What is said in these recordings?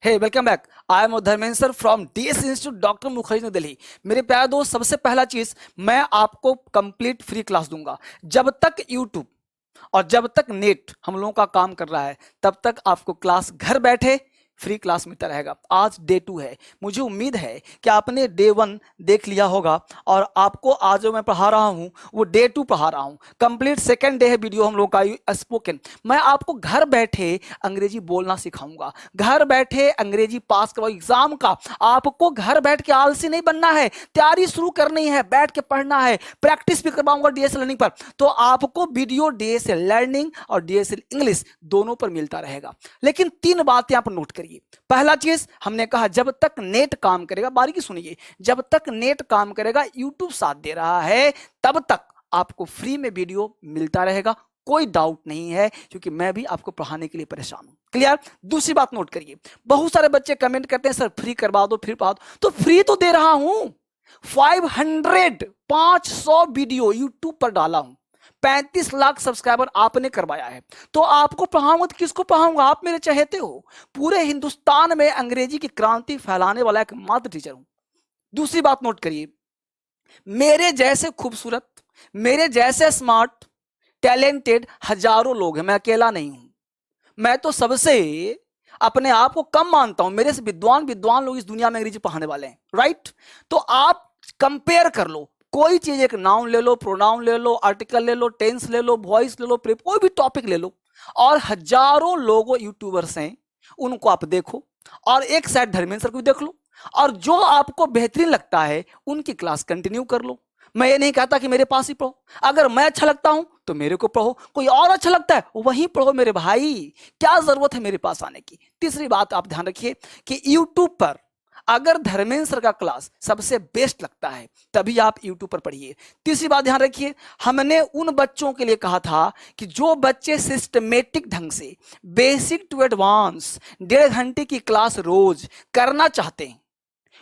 Hey welcome back. I am Dharmendra sir from DS institute doctor Mukherjee New Delhi. मेरे प्यारे दोस्त, सबसे पहला चीज मैं आपको कंप्लीट फ्री क्लास दूंगा। जब तक यूट्यूब और जब तक नेट हम लोगों का काम कर रहा है तब तक आपको क्लास घर बैठे फ्री क्लास मिलता रहेगा। आज डे 2 है, मुझे उम्मीद है कि आपने डे 1 देख लिया होगा और आपको आज जो मैं पढ़ा रहा हूं वो डे 2 पढ़ा रहा हूं। कंप्लीट सेकंड डे है वीडियो हम लोग का स्पोकन। मैं आपको घर बैठे अंग्रेजी बोलना सिखाऊंगा, घर बैठे अंग्रेजी पास करवाओ एग्जाम का। आपको घर बैठ के आलसी नहीं बनना है, तैयारी शुरू करनी है, बैठ के पढ़ना है, प्रैक्टिस भी करवाऊंगा डीएसएल लर्निंग पर। तो आपको वीडियो डीएसएल लर्निंग और डीएसएल इंग्लिश दोनों पर मिलता रहेगा। लेकिन 3 बातें आप नोट करिए। पहला चीज हमने कहा, जब तक नेट काम करेगा, बारीकी सुनिए, जब तक नेट काम करेगा, यूट्यूब साथ दे रहा है, तब तक आपको फ्री में वीडियो मिलता रहेगा। कोई डाउट नहीं है, क्योंकि मैं भी आपको पढ़ाने के लिए परेशान हूं। क्लियर? दूसरी बात नोट करिए, बहुत सारे बच्चे कमेंट करते हैं सर फ्री करवा दो, फ्री पढ़ा दो। तो फ्री तो दे रहा हूं, 500 वीडियो यूट्यूब पर डाला हूं, 35 लाख सब्सक्राइबर आपने करवाया है। तो आपको पढ़ाऊंगा तो किसको पढ़ाऊंगा? आप मेरे चहेते हो। पूरे हिंदुस्तान में अंग्रेजी की क्रांति फैलाने वाला एकमात्र टीचर हूं। दूसरी बात नोट करिए, मेरे जैसे खूबसूरत, मेरे जैसे स्मार्ट, टैलेंटेड हजारों लोग हैं, मैं अकेला नहीं हूं। मैं तो सबसे अपने आप को कम मानता हूं, मेरे से विद्वान विद्वान लोग इस दुनिया में अंग्रेजी पढ़ाने वाले हैं। राइट? तो आप कंपेयर कर लो, कोई चीज, एक नाउन ले लो, प्रोनाउन ले लो, आर्टिकल ले लो, टेंस ले लो, वॉइस ले लो, कोई भी टॉपिक ले लो, और हजारों लोग यूट्यूबर्स हैं, उनको आप देखो, और एक साइड धर्मेंद्र सर को भी देख लो, और जो आपको बेहतरीन लगता है उनकी क्लास कंटिन्यू कर लो। मैं ये नहीं कहता कि मेरे पास ही पढ़ो, अगर मैं अच्छा लगता हूं तो मेरे को पढ़ो, कोई और अच्छा लगता है वहीं पढ़ो मेरे भाई, क्या जरूरत है मेरे पास आने की। तीसरी बात आप ध्यान रखिए कि यूट्यूब पर अगर धर्मेंद्र सर का क्लास सबसे बेस्ट लगता है तभी आप यूट्यूब पर पढ़िए। तीसरी बात ध्यान रखिए, हमने उन बच्चों के लिए कहा था कि जो बच्चे सिस्टमेटिक ढंग से बेसिक टू एडवांस 1.5 घंटे की क्लास रोज करना चाहते हैं,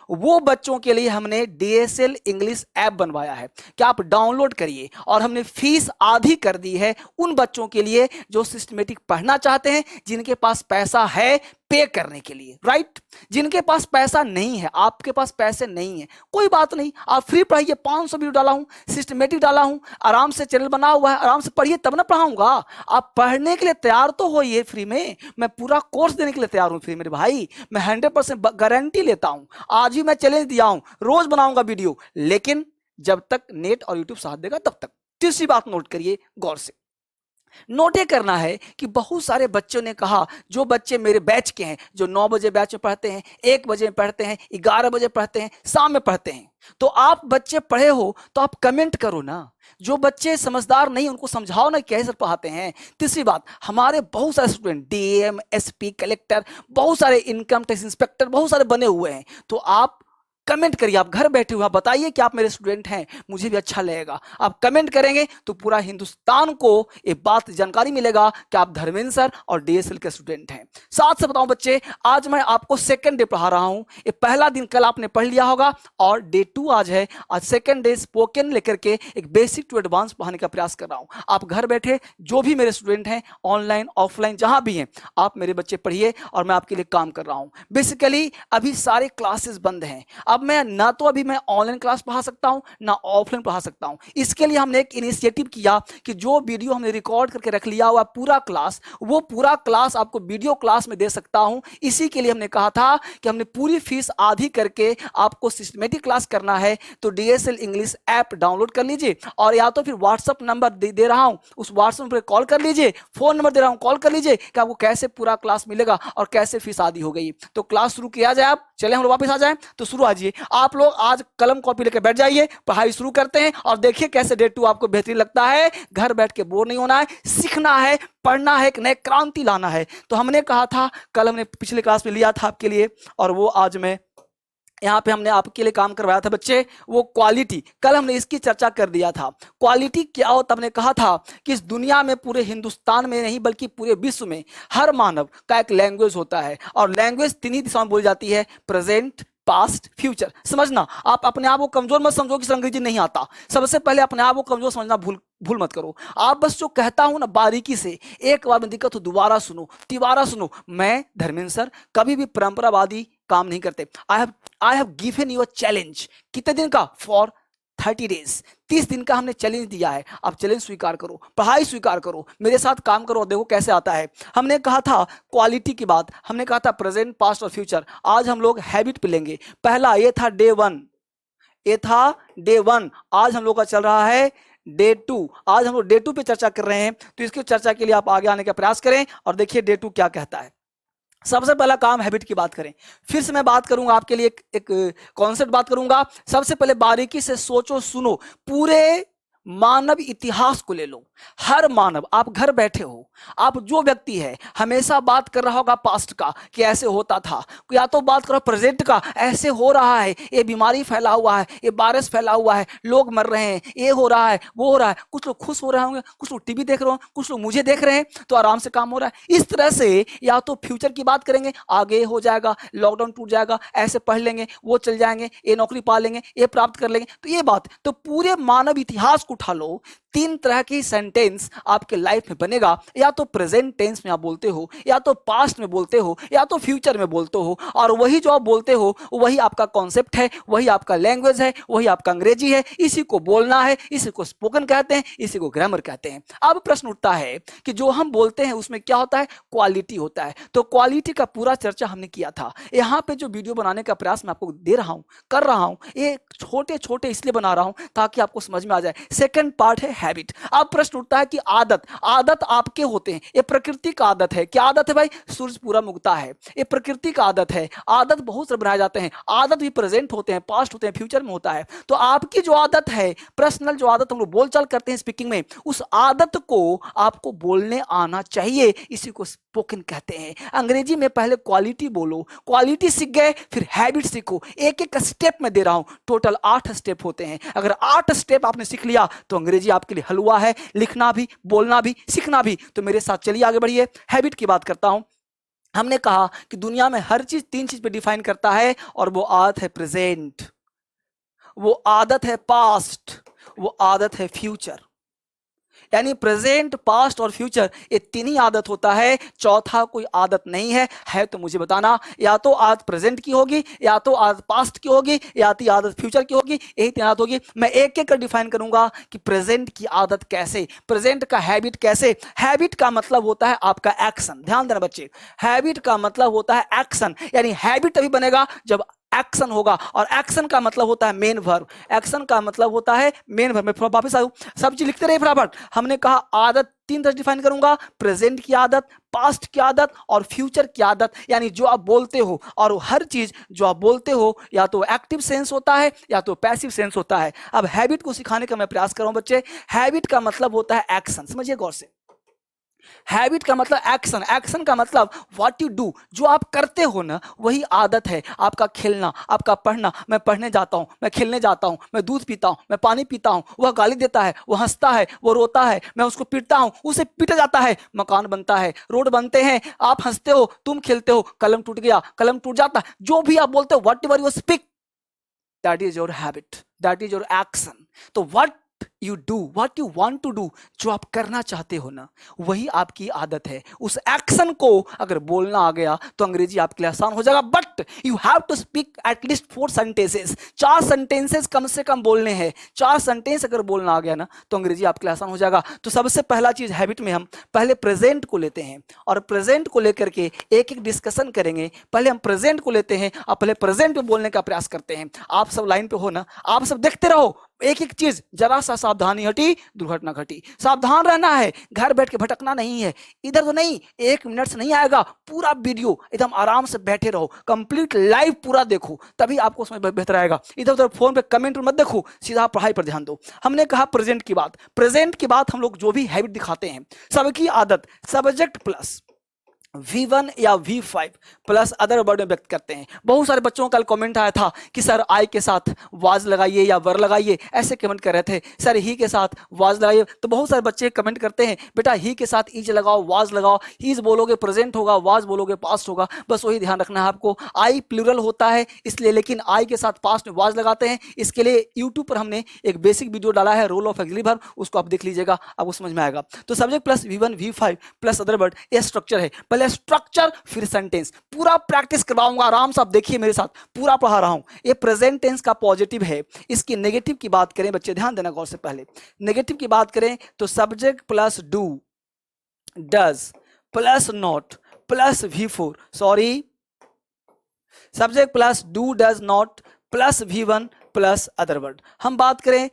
वो बच्चों के लिए हमने डीएसएल इंग्लिश ऐप बनवाया है कि आप डाउनलोड करिए, और हमने फीस आधी कर दी है उन बच्चों के लिए जो सिस्टमेटिक पढ़ना चाहते हैं, जिनके पास पैसा है पे करने के लिए। राइट? जिनके पास पैसा नहीं है, आपके पास पैसे नहीं है, कोई बात नहीं, आप फ्री पढ़ाइए। 500 वीडियो डाला हूं, सिस्टमेटिक डाला हूं, आराम से चैनल बना हुआ है, आराम से पढ़िए, तब ना पढ़ाऊंगा। आप पढ़ने के लिए तैयार तो होइए फ्री में, मैं पूरा कोर्स देने के लिए तैयार हूं फ्री मेरे भाई। मैं 100% गारंटी लेता हूं, आज ही मैं चैलेंज दिया हूं, रोज बनाऊंगा वीडियो, लेकिन जब तक नेट और यूट्यूब साथ देगा तब तक। तीसरी बात नोट करिए गौर से, नोट ये करना है कि बहुत सारे बच्चों ने कहा, जो बच्चे मेरे बैच के हैं, जो 9 बजे बैच में पढ़ते हैं, 1 बजे में पढ़ते हैं, 11 बजे पढ़ते हैं, शाम में पढ़ते हैं, तो आप बच्चे पढ़े हो तो आप कमेंट करो ना। जो बच्चे समझदार नहीं उनको समझाओ ना कैसे पढ़ाते हैं। तीसरी बात, हमारे बहुत सारे स्टूडेंट डीएम, एसपी, कलेक्टर, बहुत सारे इनकम टैक्स इंस्पेक्टर, बहुत सारे बने हुए हैं। तो आप कमेंट करिए, आप घर बैठे हुए बताइए कि आप मेरे स्टूडेंट हैं, मुझे भी अच्छा लगेगा। आप कमेंट करेंगे तो पूरा हिंदुस्तान को ये बात जानकारी मिलेगा कि आप धर्मेंद्र सर और डीएसएल के स्टूडेंट हैं। साथ से बताऊं बच्चे, आज मैं आपको सेकंड डे पढ़ा रहा हूं। ये पहला दिन कल आपने पढ़ लिया होगा और डे 2 आज है। आज सेकंड डे स्पोकन लेकर के एक बेसिक टू एडवांस पढ़ाने का प्रयास कर रहा हूं। आप घर बैठे जो भी मेरे स्टूडेंट हैं, ऑनलाइन ऑफलाइन जहां भी हैं, आप मेरे बच्चे पढ़िए और मैं आपके लिए काम कर रहा हूं। बेसिकली अभी सारे क्लासेस बंद हैं। अब मैं ना तो अभी मैं ऑनलाइन क्लास पढ़ा सकता हूं ना ऑफलाइन पढ़ा सकता हूं। इसके लिए हमने एक इनिशिएटिव किया कि जो वीडियो हमने रिकॉर्ड करके रख लिया हुआ पूरा क्लास, वो पूरा क्लास आपको वीडियो क्लास में दे सकता हूं। इसी के लिए हमने कहा था कि हमने पूरी फीस आधी करके आपको सिस्टमेटिक क्लास करना है, तो डीएसएल इंग्लिश ऐप डाउनलोड कर लीजिए, और या तो फिर व्हाट्सएप नंबर दे रहा हूं, उस व्हाट्सएप पर कॉल कर लीजिए, फोन नंबर दे रहा हूं, कॉल कर लीजिए कि आपको कैसे पूरा क्लास मिलेगा और कैसे फीस आधी हो गई। तो क्लास शुरू किया जाए। आप चले हम लोग वापस आ जाए, तो शुरू आजिए। आप लोग आज कलम कॉपी लेकर बैठ जाइए, पढ़ाई शुरू करते हैं, और देखिए कैसे डे 2 आपको बेहतरीन लगता है। घर बैठ के बोर नहीं होना है, सीखना है, पढ़ना है, एक नए क्रांति लाना है। तो हमने कहा था, कल हमने पिछले क्लास में लिया था आपके लिए, और वो आज मैं यहाँ पे हमने आपके लिए काम करवाया था बच्चे, वो क्वालिटी। कल हमने इसकी चर्चा कर दिया था, क्वालिटी क्या होता। हमने कहा था कि इस दुनिया में, पूरे हिंदुस्तान में नहीं बल्कि पूरे विश्व में, हर मानव का एक लैंग्वेज होता है, और लैंग्वेज 3 ही दिशाओं में बोली जाती है, प्रेजेंट, पास्ट, फ्यूचर। समझना, आप अपने आप को कमजोर मत समझो कि अंग्रेजी नहीं आता। सबसे पहले अपने आप को कमजोर समझना भूल मत करो। आप बस जो कहता हूं ना बारीकी से, एक बार में दिक्कत हो दोबारा सुनो, तिबारा सुनो। मैं धर्मेंद्र सर कभी भी परंपरावादी काम नहीं करते। I have given you a challenge. कितने दिन का? फॉर 30 डेज, 30 दिन का हमने चैलेंज दिया है। आप चैलेंज स्वीकार करो, पढ़ाई स्वीकार करो, मेरे साथ काम करो और देखो कैसे आता है। हमने कहा था क्वालिटी की बात, हमने कहा था प्रेजेंट, पास्ट और फ्यूचर। आज हम लोग हैबिट पे लेंगे। पहला ये था डे 1, ये था डे 1। आज हम लोग का चल रहा है डे 2। आज हम लोग डे 2 पे चर्चा कर रहे हैं, तो इसकी चर्चा के लिए आप आगे आने का प्रयास करें और देखिए डे 2 क्या कहता है। सबसे पहला काम हैबिट की बात करें। फिर से मैं बात करूंगा आपके लिए, एक कॉन्सेप्ट बात करूंगा। सबसे पहले बारीकी से सोचो, सुनो। पूरे मानव इतिहास को ले लो। हर मानव, आप घर बैठे हो, आप जो व्यक्ति है हमेशा बात कर रहा होगा पास्ट का कि ऐसे होता था, या तो बात करो प्रेजेंट का, ऐसे हो रहा है, ये बीमारी फैला हुआ है, ये वायरस फैला हुआ है, लोग मर रहे हैं, ये हो रहा है, वो हो रहा है। कुछ लोग खुश हो रहे होंगे, कुछ लोग टीवी देख रहे होंगे, कुछ लोग मुझे देख रहे हैं, तो आराम से काम हो रहा है। इस तरह से या तो फ्यूचर की बात करेंगे, आगे हो जाएगा, लॉकडाउन टूट जाएगा, ऐसे पढ़ लेंगे, वो चल जाएंगे, ये नौकरी पा लेंगे, ये प्राप्त कर लेंगे, तो ये बात। तो पूरे मानव इतिहास को उठा लो, 3 तरह की सेंटेंस आपके लाइफ में बनेगा। या तो प्रेजेंट टेंस में आप बोलते हो, या तो पास्ट में बोलते हो, या तो फ्यूचर में बोलते हो। और वही जो आप बोलते हो वही आपका कॉन्सेप्ट है, वही आपका लैंग्वेज है, वही आपका अंग्रेजी है। इसी को बोलना है, इसी को स्पोकन कहते हैं, इसी को ग्रामर कहते हैं। अब प्रश्न उठता है कि जो हम बोलते हैं उसमें क्या होता है? क्वालिटी होता है। तो क्वालिटी का पूरा चर्चा हमने किया था। यहाँ पे जो वीडियो बनाने का प्रयास मैं आपको दे रहा हूँ, कर रहा हूँ, ये छोटे छोटे इसलिए बना रहा हूँ ताकि आपको समझ में आ जाए। सेकंड पार्ट है हैबिट। अब प्रश्न उठता है कि आदत आपके होते हैं, ये प्रकृति का आदत है। क्या आदत है भाई? सूरज पूरा उगता है, ये प्रकृति का आदत है। आदत बहुत से बनाए जाते हैं, आदत भी प्रेजेंट होते हैं, पास्ट होते हैं, फ्यूचर में होता है। तो आपकी जो आदत है, पर्सनल जो आदत हम लोग बोलचाल करते हैं स्पीकिंग में, उस आदत को आपको बोलने आना चाहिए, इसी को स्पोकन कहते हैं। अंग्रेजी में पहले क्वालिटी बोलो, क्वालिटी सीख गए फिर हैबिट सीखो। एक एक स्टेप में दे रहा हूं, टोटल 8 स्टेप होते हैं। अगर 8 स्टेप आपने सीख लिया तो अंग्रेजी आपके लिए हलवा है, लिखना भी, बोलना भी, सीखना भी। तो मेरे साथ चलिए आगे बढ़िए। हैबिट की बात करता हूं। हमने कहा कि दुनिया में हर चीज 3 चीज पे डिफाइन करता है, और वो आदत है प्रेजेंट, वो आदत है पास्ट, वो आदत है फ्यूचर। यानी प्रेजेंट, पास्ट और फ्यूचर, ये 3 ही आदत होता है, चौथा कोई आदत नहीं है तो मुझे बताना। या तो आदत प्रेजेंट की होगी, या तो आदत पास्ट की होगी, या तो आदत फ्यूचर की होगी, यही 3 आदत होगी। मैं एक एक कर डिफाइन करूंगा कि प्रेजेंट की आदत कैसे, प्रेजेंट का हैबिट कैसे। हैबिट का मतलब होता है आपका एक्शन। ध्यान देना बच्चे, हैबिट का मतलब होता है एक्शन। यानी हैबिट तभी बनेगा जब एक्शन होगा, और एक्शन का मतलब होता है मेन वर्ब। एक्शन का मतलब होता है मेन वर्ब। मैं वापस आऊं, सब चीज लिखते रहे फटाफट। हमने कहा आदत 3 तरह डिफाइन करूंगा, प्रेजेंट की आदत, पास्ट की आदत और फ्यूचर की आदत। यानी जो आप बोलते हो, और हर चीज जो आप बोलते हो या तो एक्टिव सेंस होता है या तो पैसिव सेंस होता है। अब हैबिट को सिखाने का मैं प्रयास कर रहा हूं बच्चे। हैबिट का मतलब होता है एक्शन, समझिए गौर से। हैबिट का मतलब एक्शन, एक्शन का मतलब व्हाट यू डू, जो आप करते हो ना वही आदत है। आपका खेलना, आपका पढ़ना, मैं पढ़ने जाता हूं, मैं खेलने जाता हूं, मैं दूध पीता हूं, मैं पानी पीता हूं, वह गाली देता है, वो हंसता है, वो रोता है, मैं उसको पीटता हूं, उसे पीटा जाता है, मकान बनता है, रोड बनते हैं, आप हंसते हो, तुम खेलते हो, कलम टूट गया, कलम टूट जाता है। जो भी आप बोलते हो, what ever you speak, that is your habit, that is your action. तो what you do, what you want to do, जो आप करना चाहते हो ना वही आपकी आदत है। उस एक्शन को अगर बोलना आ गया तो अंग्रेजी आपके लिए आसान हो जाएगा। But you have to speak at least 4 sentences, 4 sentences कम से कम बोलने हैं। 4 सेंटेंस अगर बोलना आ गया ना तो अंग्रेजी आपके लिए आसान हो जाएगा। तो सबसे पहला चीज हैबिट में हम पहले प्रेजेंट को लेते हैं, और प्रेजेंट को लेकर के एक एक डिस्कशन करेंगे। पहले हम प्रेजेंट को लेते हैं और पहले प्रेजेंट में बोलने का प्रयास करते हैं। आप सब लाइन पे हो ना, आप सब देखते रहो एक एक चीज। जरा सा सावधानी हटी, दुर्घटना घटी। सावधान रहना है, घर बैठ के भटकना नहीं है, इधर तो नहीं, 1 मिनट से नहीं आएगा। पूरा वीडियो एकदम आराम से बैठे रहो, कंप्लीट लाइव पूरा देखो, तभी आपको समझ बेहतर आएगा। इधर उधर फोन पे कमेंट मत देखो, सीधा पढ़ाई पर ध्यान दो। हमने कहा प्रेजेंट की बात, प्रेजेंट की बात हम लोग जो भी हैबिट दिखाते हैं, सबकी आदत, सब्जेक्ट प्लस V1 या V5 प्लस अदर वर्ड में व्यक्त करते हैं। बहुत सारे बच्चों का कल कमेंट आया था कि सर आई के साथ वाज लगाइए या वर लगाइए, ऐसे कमेंट कर रहे थे। सर ही के साथ वाज लगाइए, तो बहुत सारे बच्चे कमेंट करते हैं बेटा ही के साथ इज लगाओ, वाज लगाओ। इज बोलोगे प्रेजेंट होगा, वाज बोलोगे पास्ट होगा, बस वही ध्यान रखना है आपको। आई प्लूरल होता है इसलिए, लेकिन आई के साथ पास्ट में वाज लगाते हैं। इसके लिए यूट्यूब पर हमने एक बेसिक वीडियो डाला है, रोल ऑफ ऑक्सिलरी वर्ब, उसको आप देख लीजिएगा, आपको समझ में आएगा। तो subject plus V1 V5 plus other word, ये स्ट्रक्चर है। पहले स्ट्रक्चर फिर सेंटेंस, पूरा प्रैक्टिस करवाऊंगा, आराम से आप देखिए मेरे साथ, पूरा पढ़ा रहा हूं। ये प्रेजेंट टेंस का पॉजिटिव है। इसकी नेगेटिव की बात करें बच्चे, ध्यान देना गौर से, पहले नेगेटिव की बात करें तो subject plus do, does plus not plus V4, sorry subject plus do does not plus V1 plus other word. हम बात करें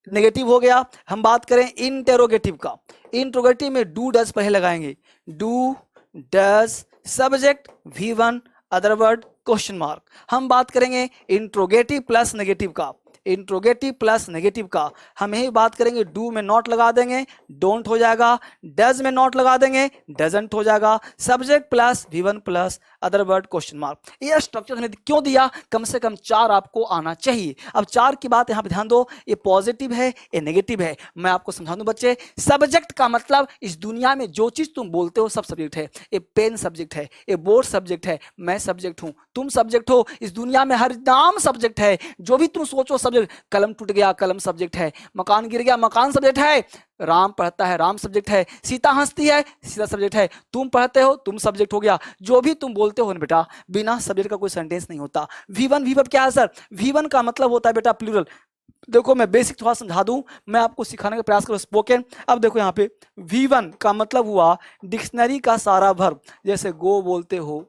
नेगेटिव हो गया, हम बात करें इंटेरोगेटिव का। इंट्रोगेटिव में डू डज पहले लगाएंगे, do does subject V1 other word question mark. हम बात करेंगे इंट्रोगेटिव प्लस नेगेटिव का, इंट्रोगेटिव प्लस नेगेटिव का। हम यही बात करेंगे, डू में नॉट लगा देंगे, डोंट हो जाएगा, डज में नॉट लगा देंगे, डजंट हो जाएगा, subject plus V1 plus other word question mark. ये स्ट्रक्चर हमने क्यों दिया, कम से कम 4 आपको आना चाहिए। अब 4 की बात यहां पे ध्यान दो, ये पॉजिटिव है, ये नेगेटिव है। मैं आपको समझा दूं बच्चे, सब्जेक्ट का मतलब इस दुनिया में जो चीज तुम बोलते हो सब सब्जेक्ट है। ये पेन सब्जेक्ट है, ये बोर्ड सब्जेक्ट है, मैं सब्जेक्ट हूं, तुम सब्जेक्ट हो। इस दुनिया में हर नाम सब्जेक्ट है, जो भी तुम सोचो सब्जेक्ट। कलम टूट गया, कलम सब्जेक्ट है। मकान गिर गया, मकान सब्जेक्ट है। राम पढ़ता है, राम सब्जेक्ट है। सीता हंसती है, सीता सब्जेक्ट है। तुम पढ़ते हो, तुम सब्जेक्ट हो गया। जो भी तुम बोलते हो ना बेटा, बिना सब्जेक्ट का कोई सेंटेंस नहीं होता। V1 V5 क्या है सर? V1 का मतलब होता है बेटा प्लूरल। देखो मैं बेसिक थोड़ा समझा दूं, मैं आपको सिखाने का प्रयास करूं स्पोकन। अब देखो यहाँ पे V1 का मतलब हुआ डिक्शनरी का सारा वर्ब, जैसे गो बोलते हो,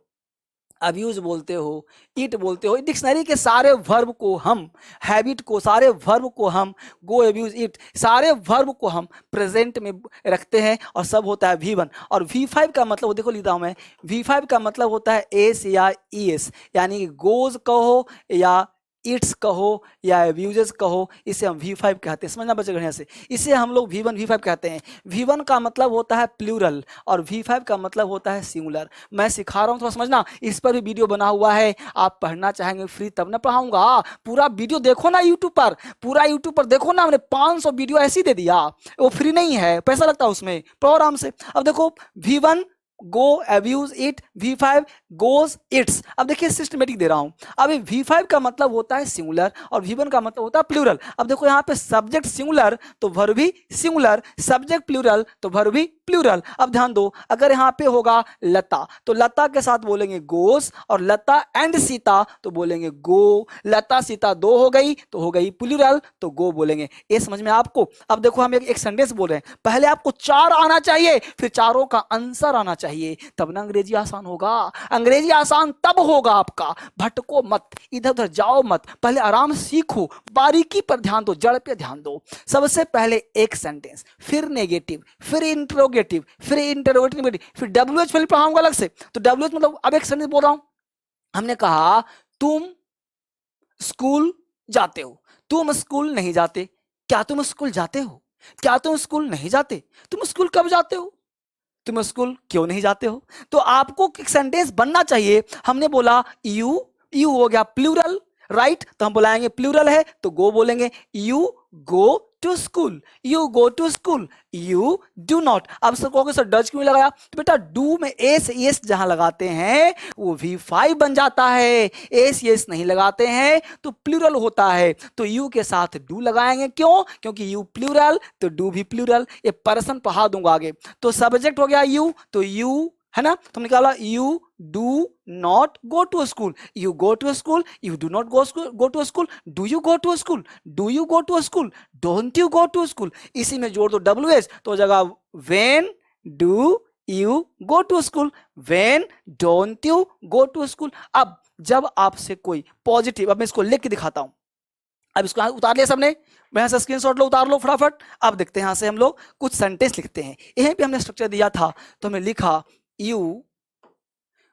अब्यूज बोलते हो, इट बोलते हो, डिक्शनरी के सारे वर्ब को हम, हैबिट को, सारे वर्ब को हम, गो अब्यूज इट, सारे वर्ब को हम प्रेजेंट में रखते हैं और सब होता है V1। और V5 का मतलब देखो लिखता हूं मैं, V5 का मतलब होता है एस या ईएस, यानी गोज कहो या इट्स कहो या अब्यूजेस कहो, इसे हम V5 कहते हैं। समझना बच्चे बढ़िया से, इसे हम लोग V1 V5 कहते हैं। V1 का मतलब होता है प्लूरल और V5 का मतलब होता है सिंगुलर। मैं सिखा रहा हूं, थोड़ा समझना। इस पर भी वीडियो बना हुआ है, आप पढ़ना चाहेंगे फ्री तब ना पढ़ाऊंगा। पूरा वीडियो देखो ना यूट्यूब पर, पूरा यूट्यूब पर देखो ना, हमने 500 वीडियो ऐसी दे दिया, वो फ्री नहीं है, पैसा लगता है उसमें, पढ़ो आराम से। अब देखो V1 go abuse it, V5 goes it's. अब देखिए सिस्टमेटिक दे रहा हूं। अब V5 का मतलब होता है सिंगुलर और V1 का मतलब होता है प्लूरल। अब देखो यहाँ पे सब्जेक्ट सिंगुलर तो वर्ब भी सिंगुलर, सब्जेक्ट प्लूरल तो वर्ब भी प्लूरल। अब ध्यान दो, अगर यहाँ पे होगा लता तो लता के साथ बोलेंगे गोस, और लता एंड सीता तो बोलेंगे गो। लता सीता 2 हो गई तो हो गई प्लूरल, तो गो बोलेंगे। ये समझ में आपको? अब देखो हम एक सेंटेंस बोल रहे हैं, पहले आपको 4 आना चाहिए, फिर चारों का आंसर आना चाहिए, तब ना अंग्रेजी आसान होगा। अंग्रेजी आसान तब होगा आपका, भटको मत, इधर उधर जाओ मत, पहले आराम सीखो, बारीकी पर ध्यान दो, जड़ पे ध्यान दो। सबसे पहले एक सेंटेंस, फिर नेगेटिव, फिर इंट्रोगेटिव, फिर इंटरोगेटिव, फिर WH पहले पढ़ाऊंगा अलग से। तो WH मतलब, अब एक सेंटेंस बोल रहा हूं, हमने कहा तुम स्कूल जाते हो, तुम स्कूल नहीं जाते। क्या तुम स्कूल जाते हो? क्या तुम स्कूल नहीं जाते? तुम स्कूल कब जाते हो? तुम स्कूल क्यों नहीं जाते हो? तो आपको एक सेंटेंस बनना चाहिए। हमने बोला यू, यू हो गया प्लूरल, राइट? तो हम बुलाएंगे प्लूरल है तो गो बोलेंगे, you go to school, you go to school, you do not. अब सर कहोगे सर डज क्यों लगाया? तो बेटा डू में एस एस जहां लगाते हैं वो V5 बन जाता है, एस एस नहीं लगाते हैं तो प्लूरल होता है। तो यू के साथ डू लगाएंगे, क्यों? क्योंकि यू प्लूरल तो डू भी प्लूरल। ये पर्सन पढ़ा दूंगा आगे। तो सब्जेक्ट हो गया यू, तो यू है ना, तो निकाला you do not go to school, you go to school, you do not go to school, do you go to school, do you go to school, don't you go to school. इसी में जोड़ दो WH तो जगह when do you go to school, when don't you go to school. अब जब आपसे कोई पॉजिटिव, अब मैं इसको लिख के दिखाता हूं। अब इसको उतार लिया सबने, मैं यहाँ से स्क्रीनशॉट लो, उतार लो फटाफट। अब देखते हैं यहाँ से हम लोग कुछ सेंटेंस लिखते हैं। यहीं पे हमने स्ट्रक्चर दिया था तो हमने लिखा यू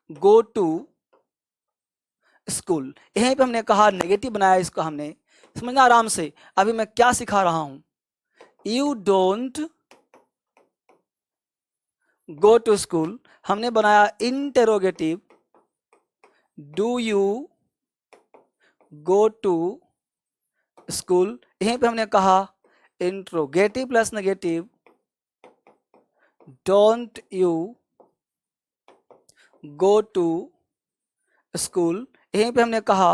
गो टू स्कूल। यहीं पे हमने कहा नेगेटिव बनाया, इसको हमने समझना आराम से। अभी मैं क्या सिखा रहा हूं, you don't go to school. हमने बनाया interrogative, do you go to school. यहीं पे हमने कहा interrogative plus negative, don't you go to school. यहीं पे हमने कहा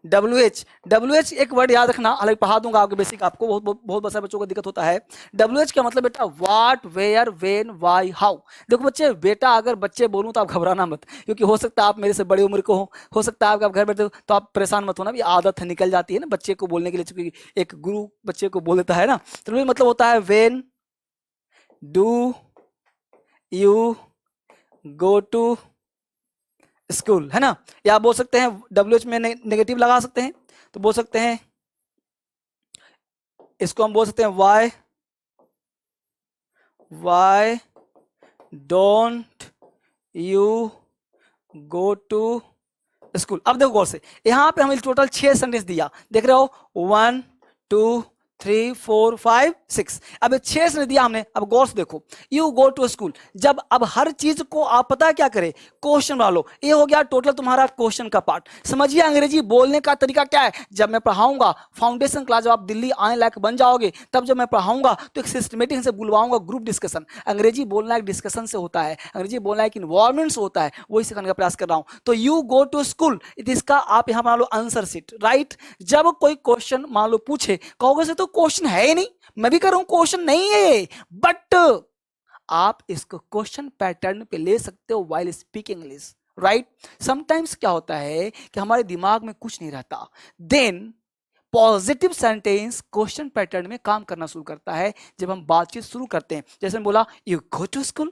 WH एक वर्ड याद रखना, हालांकि पढ़ा दूंगा आपके बेसिक, आपको बहुत सारे बच्चों को दिक्कत होता है। WH का मतलब बेटा what, where, when, why, how. देखो बच्चे, बेटा अगर बच्चे बोलूं तो आप घबराना मत, क्योंकि हो सकता है आप मेरे से बड़ी उम्र को हो सकता है आप घर बैठे हो तो आप परेशान मत होना, भी आदत है, निकल जाती है ना बच्चे को बोलने के लिए, चूंकि एक गुरु बच्चे को बोल देता है ना। तो मतलब होता है when do you go to school, है ना। या बोल सकते हैं WH में नेगेटिव लगा सकते हैं, तो बोल सकते हैं, इसको हम बोल सकते हैं why don't you go to school. अब देखो गौर से, यहां पे हमें टोटल 6 सेंटेंस दिया, देख रहे हो 1 2 3 4 5 6। अब 6 से दिया हमने। अब गौर से देखो, यू गो टू स्कूल, जब अब हर चीज को आप पता क्या करें, क्वेश्चन बना लो। ये हो गया टोटल तुम्हारा क्वेश्चन का पार्ट। समझिए अंग्रेजी बोलने का तरीका क्या है। जब मैं पढ़ाऊंगा फाउंडेशन क्लास, जब आप दिल्ली आने लायक बन जाओगे, तब जब मैं पढ़ाऊंगा तो एक सिस्टमेटिक से बुलवाऊंगा ग्रुप डिस्कशन। अंग्रेजी बोलना एक डिस्कशन से होता है, अंग्रेजी बोलना एक इन्वायरमेंट से होता है, वही सिखाने का प्रयास कर रहा हूं। तो यू गो टू स्कूल, इसका आप यहां मान लो आंसर शीट, राइट। जब कोई क्वेश्चन मान लो पूछे, कहोगे से तो क्वेश्चन है ही नहीं, मैं भी कर रहा हूं क्वेश्चन नहीं है, बट आप इसको क्वेश्चन पैटर्न पे ले सकते हो while speaking English, right. Sometimes क्या होता है कि हमारे दिमाग में कुछ नहीं रहता, then positive sentence question pattern में काम करना शुरू करता है जब हम बातचीत शुरू करते हैं। जैसे बोला you go to school,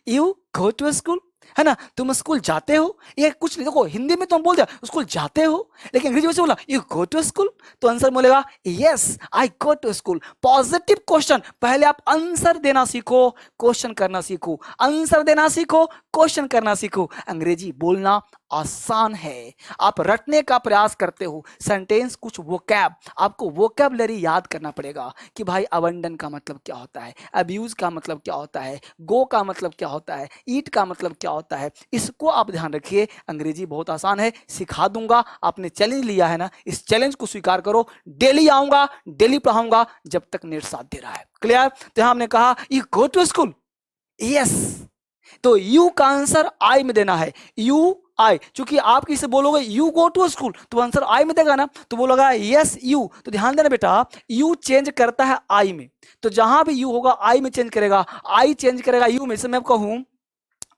you go to school, है ना, तुम स्कूल जाते हो। ये कुछ नहीं, देखो हिंदी में तो हम बोल दिया स्कूल जाते हो, लेकिन अंग्रेजी में से बोला यू गो टू स्कूल, तो आंसर बोलेगा yes I go to school. Positive question, पहले आप आंसर देना सीखो, क्वेश्चन करना सीखो, आंसर देना सीखो, क्वेश्चन करना सीखो। अंग्रेजी बोलना आसान है, आप रटने का प्रयास करते हो सेंटेंस, कुछ वोकैब, आपको वोकैबलरी याद करना पड़ेगा कि भाई अबंडन का मतलब क्या होता है, अब्यूज का मतलब क्या होता है, गो का मतलब क्या होता है, ईट का मतलब क्या होता है। इसको आप ध्यान रखिए। अंग्रेजी बहुत आसान है, सिखा दूंगा। आपने चैलेंज लिया है ना, इस चैलेंज को स्वीकार करो। डेली आऊंगा, डेली पढ़ाऊंगा जब तक नेट साथ दे रहा है। क्लियर। तो यहां हमने कहा you go to school, yes, तो यू का आंसर आई में देना है, यू आई। चूंकि आप किसी बोलोगे यू गो टू स्कूल तो आंसर आई में देगा ना, तो बोलोगा यस यू। तो ध्यान देना बेटा, यू चेंज करता है आई में, तो जहां भी यू होगा आई में चेंज करेगा, आई चेंज करेगा यू में। से मैं कहूं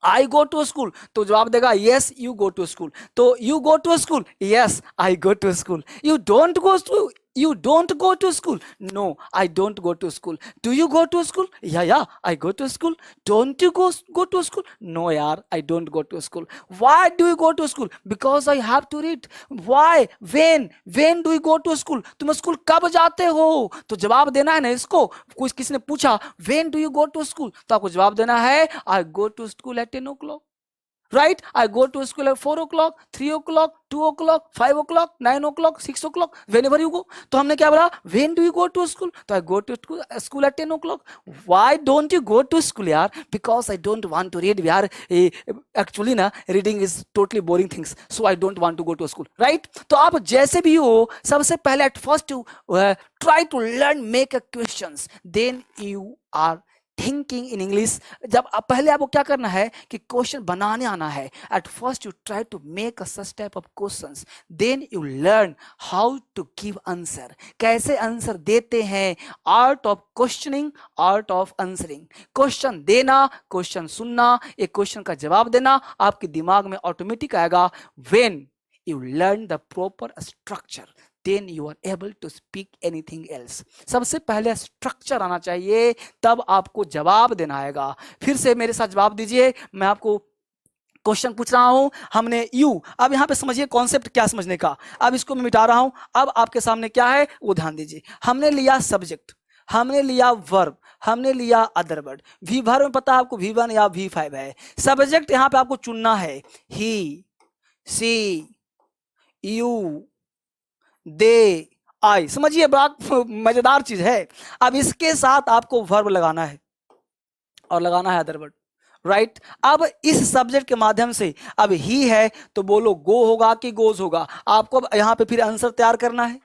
आई गो टू स्कूल, तो जवाब देगा yes you go to school. तो you go to school, yes I go to school. You don't go to, you don't go to school, no I don't go to school. Do you go to school? Yeah I go to school. Don't you go to school? No yaar I don't go to school. Why do you go to school? Because I have to read. Why? When do you go to school? तुम school कब जाते हो? तो जवाब देना है ना इसको। कुछ किसी ने पूछा when do you go to school, तो आपको जवाब देना है I go to school at 10 o'clock. Right? I go to school at 4 o'clock, 3 o'clock, 2 o'clock, 5 o'clock, 9 o'clock, 6 o'clock, whenever you go. तो हमने क्या बोला, when do you go to school? तो I go to school at 10 o'clock. Why don't you go to school यार? Because I don't want to read यार, actually ना reading is totally boring things, so I don't want to go to school. Right? तो आप जैसे भी हो, सबसे पहले at first you try to learn, make a questions, then you are thinking in English. जब आप पहले आपको क्या करना है कि क्वेश्चन बनाने आना है। At first you try to make such type of questions, then you learn how to give answer, कैसे आंसर देते हैं। Art of questioning, art of answering. Question देना, क्वेश्चन सुनना, एक क्वेश्चन का जवाब देना आपके दिमाग में ऑटोमेटिक आएगा। When you learn the proper structure, then you are able to speak anything else. सबसे पहले स्ट्रक्चर आना चाहिए, तब आपको जवाब देना आएगा। फिर से मेरे साथ जवाब दीजिए, मैं आपको क्वेश्चन पूछ रहा हूं। हमने यू, अब यहां पे समझिए कॉन्सेप्ट क्या समझने का। अब इसको मैं मिटा रहा हूं, अब आपके सामने क्या है वो ध्यान दीजिए। हमने लिया सब्जेक्ट, हमने लिया वर्ब, हमने लिया अदर वर्ड। वी वर्ब में पता है आपको V1 या V5 है। सब्जेक्ट यहां पे आपको चुनना है, ही, सी, यू, दे, आई। समझिए बात मजेदार चीज है। अब इसके साथ आपको वर्ब लगाना है और लगाना है अदर वर्ड। राइट। अब इस सब्जेक्ट के माध्यम से अब ही है तो बोलो गो होगा कि गोज होगा। आपको अब यहाँ पे फिर आंसर तैयार करना है,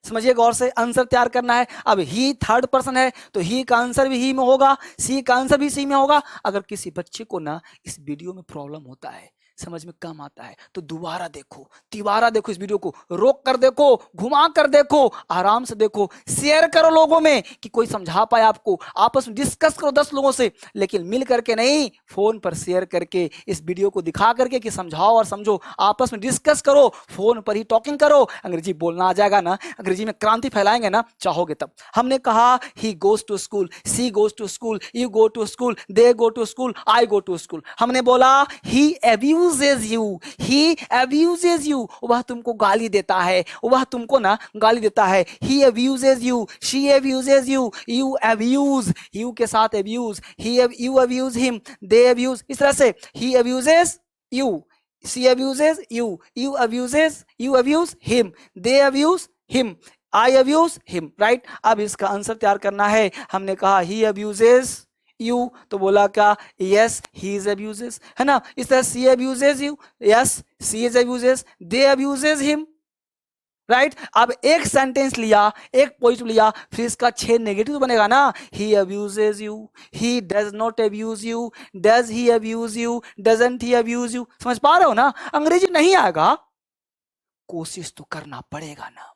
समझिए गौर से, आंसर तैयार करना है। अब ही थर्ड पर्सन है तो ही का आंसर भी ही में होगा, सी का आंसर भी सी में होगा। अगर किसी बच्चे को ना इस वीडियो में प्रॉब्लम होता है, समझ में कम आता है, तो दोबारा देखो, तिबारा देखो, इस वीडियो को रोक कर देखो, घुमा कर देखो, आराम से देखो, शेयर करो लोगों में कि कोई समझा पाए आपको, आपस में डिस्कस करो 10 लोगों से, लेकिन मिल करके नहीं, फोन पर शेयर करके इस वीडियो को दिखा करके कि समझाओ और समझो, आपस में डिस्कस करो, फोन पर ही टॉकिंग करो। अंग्रेजी बोलना आ जाएगा ना, अंग्रेजी में क्रांति फैलाएंगे ना, चाहोगे तब। हमने कहा he goes to school, she goes to school, you go to school, they go to school, I go to school. हमने बोला ही abuses you, he abuses you, वह तुमको गाली देता है, वह तुमको ना गाली देता है। he abuses you, she abuses you, you abuse, you के साथ abuse, you abuse him, they abuse, इस तरह से he abuses you, she abuses you, you abuse him, they abuse him, I abuse him, right। अब इसका answer तैयार करना है। हमने कहा he abuses यू, तो बोला क्या, यस ही इज अब्यूजेस, है ना। इस तरह she abuses you, yes she is abuses, they abuses him, right. अब एक सेंटेंस लिया, एक पॉजिटिव लिया, फिर इसका 6 नेगेटिव बनेगा ना। He abuses you, he does not abuse you, does he abuse you, doesn't he abuse you. समझ पा रहे हो ना, अंग्रेजी नहीं आएगा, कोशिश तो करना पड़ेगा ना।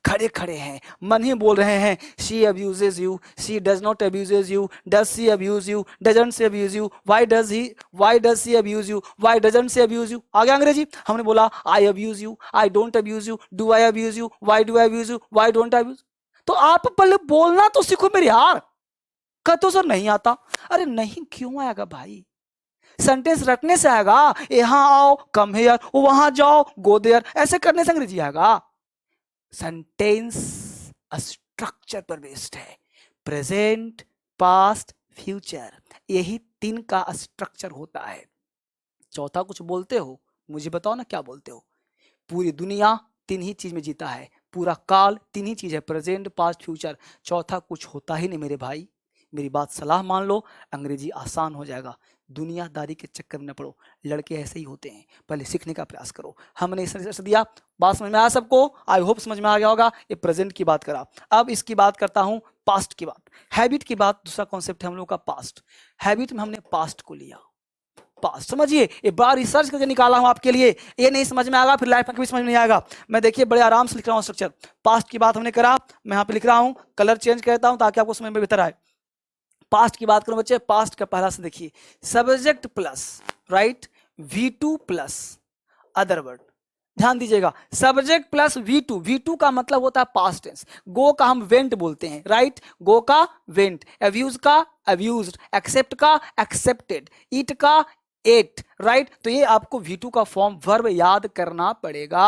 खड़े खड़े हैं, मन ही बोल रहे हैं, she abuses you, she does not abuses you, does she abuse you, doesn't she abuse you, why does she abuse you, why doesn't she abuse you. आ गया अंग्रेजी। हमने बोला I abuse you, I don't abuse you, do I abuse you, why do I abuse you, why don't I abuse. तो आप पहले बोलना तो सीखो मेरे यार। कहते हो सर नहीं आता, अरे नहीं क्यों आएगा भाई, सेंटेंस रटने से आएगा। यहाँ आओ, कम हेयर, वहां जाओ, गो देयर, ऐसे करने से अंग्रेजी आएगा। सेंटेंस स्ट्रक्चर पर बेस्ड है, प्रेजेंट, पास्ट, फ्यूचर, यही 3 का स्ट्रक्चर होता है। चौथा कुछ बोलते हो, मुझे बताओ ना क्या बोलते हो। पूरी दुनिया 3 ही चीज में जीता है, पूरा काल 3 ही चीज है, प्रेजेंट, पास्ट, फ्यूचर, चौथा कुछ होता ही नहीं मेरे भाई। मेरी बात सलाह मान लो, अंग्रेजी आसान हो जाएगा। दुनियादारी के चक्कर में न पड़ो, लड़के ऐसे ही होते हैं, पहले सीखने का प्रयास करो। हमने इस दिया, बात समझ में आया सबको, आई होप समझ में आ गया होगा। ये प्रेजेंट की बात करा, अब इसकी बात करता हूं पास्ट की बात, हैबिट की बात। दूसरा कॉन्सेप्ट है हम लोग का पास्ट। हैबिट में हमने पास्ट को लिया, पास्ट समझिए, ये बड़ा रिसर्च करके निकाला हूं आपके लिए। ये नहीं समझ में आएगा फिर लाइफ में कभी समझ में नहीं आएगा। मैं देखिए बड़े आराम से लिख रहा हूं स्ट्रक्चर। पास्ट की बात हमने करा, मैं यहाँ पे लिख रहा हूं, कलर चेंज करता हूं ताकि आपको समझ में बेहतर आए। पास्ट की बात करूं बच्चे, पास्ट का पहला से देखिए, subject plus, right, V2 plus other word. ध्यान दीजिएगा, सब्जेक्ट प्लस V2, V2 का मतलब होता है पास्ट टेंस। गो का हम वेंट बोलते हैं, राइट, गो का वेंट, अब्यूज का अब्यूज्ड, एक्सेप्ट का एक्सेप्टेड, ईट का एट, राइट। तो ये आपको V2 का फॉर्म वर्ब याद करना पड़ेगा।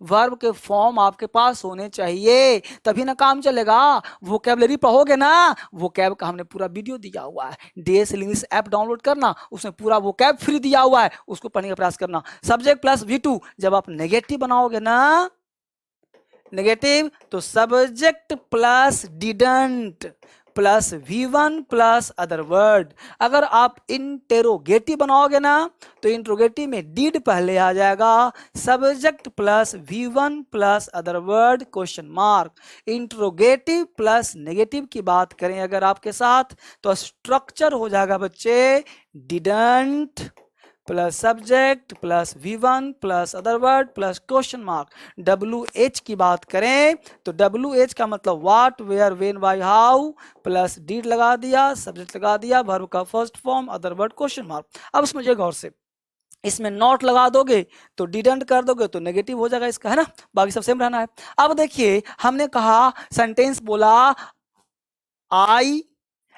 वर्ब के फॉर्म आपके पास होने चाहिए, तभी ना काम चलेगा। वोकैबुलरी पढ़ोगे ना, वोकैब का हमने पूरा वीडियो दिया हुआ है, DSL इंग्लिश ऐप डाउनलोड करना, उसमें पूरा वोकैब फ्री दिया हुआ है, उसको पढ़ने का प्रयास करना। सब्जेक्ट प्लस V2, जब आप नेगेटिव बनाओगे ना, नेगेटिव, तो subject plus didn't plus V1 plus other word. अगर आप इंटेरोगेटिव बनाओगे ना, तो इंट्रोगेटिव में डिड पहले आ जाएगा, subject plus V1 plus other word question mark. Interrogative plus negative की बात करें अगर आपके साथ, तो स्ट्रक्चर हो जाएगा बच्चे, didn't plus subject plus V1 plus other word plus question mark. WH की बात करें तो WH का मतलब what, where, when, why, how, plus did लगा दिया, सब्जेक्ट लगा दिया, वर्ब का first form, other word question mark. अब समझिए गौर से, इसमें नॉट लगा दोगे तो डिडंट कर दोगे तो नेगेटिव हो जाएगा इसका, है ना, बाकी सब सेम रहना है। अब देखिए हमने कहा, सेंटेंस बोला, आई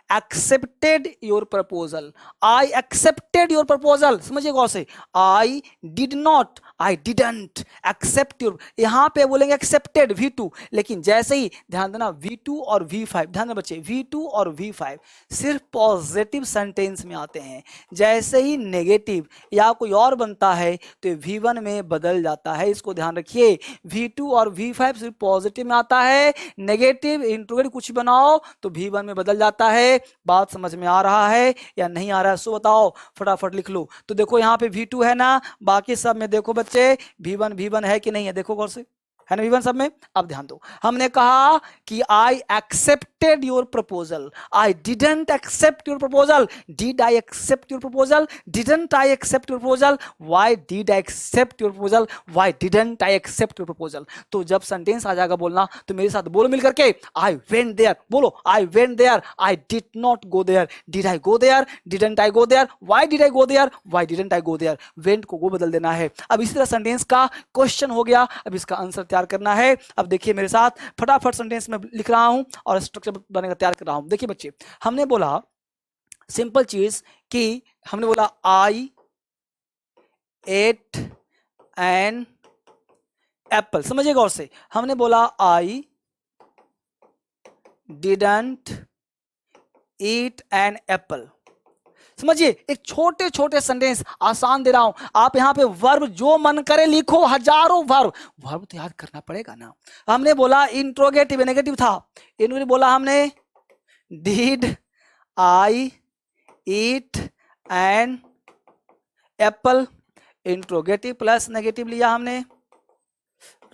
accepted your proposal, I accepted your proposal। समझिए गौर से, I did not, I didn't accept your, यहां पे बोलेंगे एक्सेप्टेड V2, लेकिन जैसे ही ध्यान देना V2 और V5, ध्यान देना बच्चे, V2 और V5 सिर्फ पॉजिटिव सेंटेंस में आते हैं। जैसे ही नेगेटिव या कोई और बनता है तो V1 में बदल जाता है, इसको ध्यान रखिए। V2 और V5 सिर्फ पॉजिटिव में आता है, नेगेटिव इंट्रोगेटिव कुछ बनाओ तो V1 में बदल जाता है। बात समझ में आ रहा है या नहीं आ रहा है, सो बताओ, फटाफट लिख लो। तो देखो यहाँ पे V2 है ना, बाकी सब में देखो बच्चे V1 है कि नहीं है, देखो गौर से, है ना V1 सब में। अब ध्यान दो, हमने कहा कि I accepted your proposal, I didn't accept your proposal, did I accept your proposal, didn't I accept your proposal, why did I accept your proposal, why didn't I accept your proposal. तो जब sentence आ जाएगा बोलना तो मेरे साथ बोलो मिल करके, आई went there, बोलो I went there, I did not go there, did I go there, didn't I go there, why did I go there, why didn't I go there. Went को गो बदल देना है। अब इसी तरह सेंटेंस का question हो गया, अब इसका आंसर तैयार करना है। अब देखिए मेरे साथ, फटाफट सेंटेंस में लिख रहा हूं और स्ट्रक्चर बनाकर तैयार कर रहा हूं। देखिए बच्चे, हमने बोला सिंपल चीज कि हमने बोला आई एट एन एप्पल, समझिए गौर से, हमने बोला आई डिडंट ईट एन एप्पल। समझिए, एक छोटे छोटे सेंटेंस आसान दे रहा हूं, आप यहां पे वर्ब जो मन करे लिखो, हजारों वर्ब तो याद करना पड़ेगा ना। हमने बोला इंट्रोगेटिव नेगेटिव था, इन्होंने बोला हमने did I eat an Apple, interrogative plus negative लिया हमने,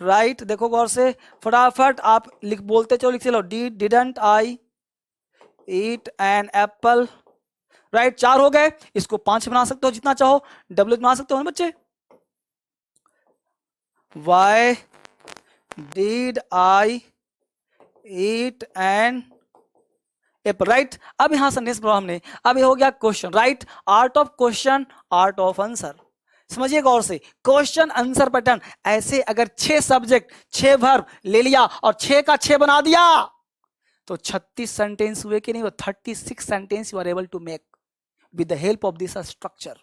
राइट। देखो गौर से, फटाफट आप बोलते चलो, लिख चलो, didn't I eat an Apple, right. 4 हो गए, इसको 5 बना सकते हो जितना चाहो, डब्ल्यू बना सकते हो ना बच्चे। Why did I eat an apple, right. अब यहां सेंटेंस पढ़ा हमने, अब ये हो गया question, right. Art of question, art of answer, समझिए गौर से, क्वेश्चन आंसर पैटर्न। ऐसे अगर 6 सब्जेक्ट 6 वर्ब ले लिया और 6 का 6 बना दिया तो 36 सेंटेंस हुए कि नहीं, वो 36 sentence you are able to make with the help of this structure.